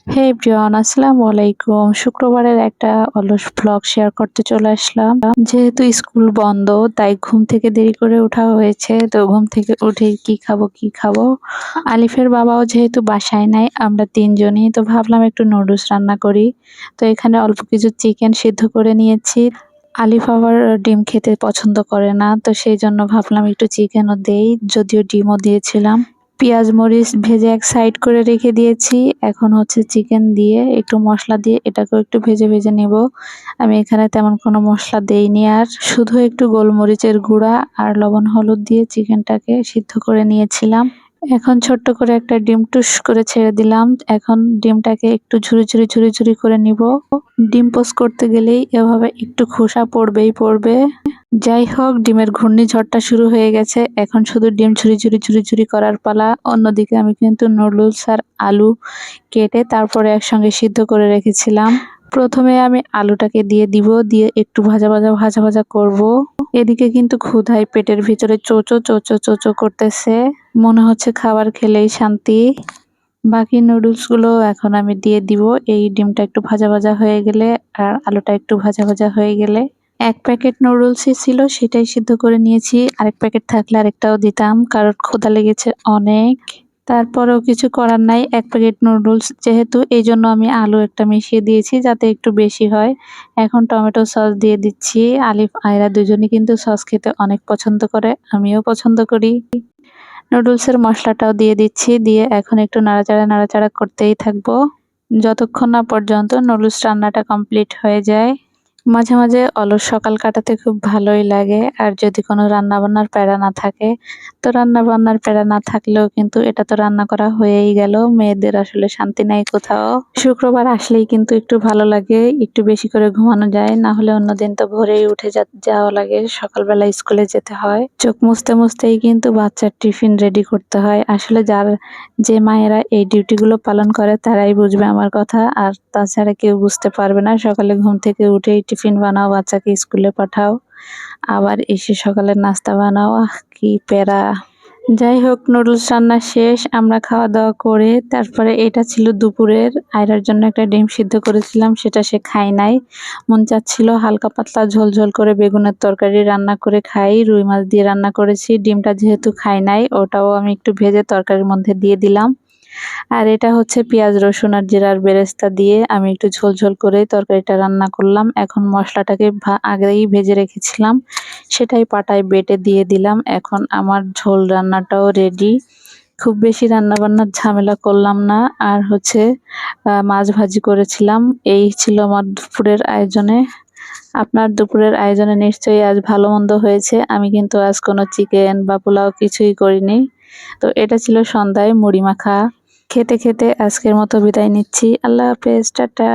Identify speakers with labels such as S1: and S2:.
S1: হে everyone, আসসালামু আলাইকুম। শুক্রবারের একটা অলস ভ্লগ শেয়ার করতে চলে আসলাম। যেহেতু স্কুল বন্ধ তাই ঘুম থেকে দেরি করে ওঠা হয়েছে। তো ঘুম থেকে উঠে কি খাবো। আলিফের বাবাও যেহেতু বাসায় নাই, আমরা তিনজনই, তো ভাবলাম একটু নুডলস রান্না করি। তো এখানে অল্প কিছু চিকেন সিদ্ধ করে নিয়েছি। আলিফ আবার ডিম খেতে পছন্দ করে না, তো সেই জন্য ভাবলাম একটু চিকেনও দেই, যদিও ডিমও দিয়েছিলাম। পেঁয়াজ মরিচ ভেজে এক সাইড করে রেখে দিয়েছি। এখন হচ্ছে চিকেন দিয়ে একটু মশলা দিয়ে এটাকেও একটু ভেজে ভেজে নিব। আমি এখানে তেমন কোনো মশলা দেইনি, আর শুধু একটু গোলমরিচের গুঁড়া আর লবণ হলুদ দিয়ে চিকেনটাকে সিদ্ধ করে নিয়েছিলাম। এখন ছোট্ট করে একটা ডিম টুস করে ছেড়ে দিলাম। এখন ডিমটাকে একটু ঝুরি করে নিব। ডিম পোস্ট করতে গেলেই এভাবে একটু খোসা পড়বে। যাই হোক, ডিমের ঘূর্ণিঝড়টা শুরু হয়ে গেছে। এখন শুধু ডিম ঝুরি করার পালা। অন্যদিকে আমি কিন্তু নুডলস আর আলু কেটে তারপরে একসঙ্গে সিদ্ধ করে রেখেছিলাম। প্রথমে আমি আলুটাকে দিয়ে দিব, দিয়ে একটু ভাজা করব। এদিকে কিন্তু ক্ষুধায় পেটের ভিতরে চোচো করতেছে। মনে হচ্ছে খাবার খেলেই শান্তি। বাকি নুডলস গুলো এখন আমি দিয়ে দিব। এই ডিমটা একটু ভাজা হয়ে গেলে আর আলুটা একটু ভাজা হয়ে গেলে। এক প্যাকেট নুডলসই ছিল, সেটাই সিদ্ধ করে নিয়েছি। আরেক প্যাকেট থাকলে আরেকটাও দিতাম, কারণ ক্ষুধা লেগেছে অনেক। তারপরেও কিছু করার নাই, এক প্যাকেট নুডলস যেহেতু, এই জন্য আমি আলু একটা মিশিয়ে দিয়েছি যাতে একটু বেশি হয়। এখন টমেটো সস দিয়ে দিচ্ছি। আলিফ আয়রা দুজনই কিন্তু সস খেতে অনেক পছন্দ করে, আমিও পছন্দ করি। নুডলসের মশলাটাও দিয়ে দিচ্ছি, দিয়ে এখন একটু নাড়াচাড়া করতেই থাকবো যতক্ষণ না পর্যন্ত নুডলস রান্নাটা কমপ্লিট হয়ে যায়। মাঝে মাঝে অলস সকাল কাটাতে খুব ভালোই লাগে। আর যদি কোনো রান্না বান্নার প্যারা না থাকে, তো রান্না বান্নার প্যারা না থাকলেও কিন্তু এটা তো রান্না করা হয়েই গেল। মেয়েদের আসলে শান্তি নাই কোথাও। শুক্রবার আসলেই কিন্তু একটু ভালো লাগে, একটু বেশি করে ঘুমানো যায়, না হলে অন্যদিন তো ভোরেই উঠে যাওয়া লাগে, সকালবেলা স্কুলে যেতে হয়। চোখ মুছতেই কিন্তু বাচ্চার টিফিন রেডি করতে হয়। আসলে যে মায়েরা এই ডিউটিগুলো পালন করে তারাই বুঝবে আমার কথা, আর তাছাড়া কেউ বুঝতে পারবে না। সকালে ঘুম থেকে উঠেই টিফিন বানাও, বাচ্চাকে স্কুলে পাঠাও, আবার এসে সকালের নাস্তা বানাও, কি প্যারা। যাই হোক, নুডলস রান্না শেষ, আমরা খাওয়া দাওয়া করে তারপরে এটা ছিল দুপুরের। আয়রার জন্য একটা ডিম সিদ্ধ করেছিলাম, সেটা সে খায় নাই। মন চাচ্ছিল হালকা পাতলা ঝোল করে বেগুনের তরকারি রান্না করে খাই। রুই মাছ দিয়ে রান্না করেছি। ডিমটা যেহেতু খায় নাই, ওটাও আমি একটু ভেজে তরকারির মধ্যে দিয়ে দিলাম। আর এটা হচ্ছে পেঁয়াজ রসুন আর জিরার বেরেস্তা দিয়ে আমি একটু ঝোল করে তরকারিটা রান্না করলাম। এখন মশলাটাকে আগেই ভেজে রেখেছিলাম, সেটাই পাটায় বেটে দিয়ে দিলাম। এখন আমার ঝোল রান্নাটাও রেডি। খুব বেশি রান্না বান্নার ঝামেলা করলাম না। আর হচ্ছে মাছ ভাজি করেছিলাম। এই ছিল আমার দুপুরের আয়োজনে। আপনার দুপুরের আয়োজনে নিশ্চয়ই আজ ভালো মন্দ হয়েছে। আমি কিন্তু আজ কোনো চিকেন বা পোলাও কিছুই করিনি। তো এটা ছিল সন্ধ্যায় মুড়ি মাখা। খেতে আজকের মতো বিদায় নিচ্ছি। আল্লাহ হাফেজ, টাটা।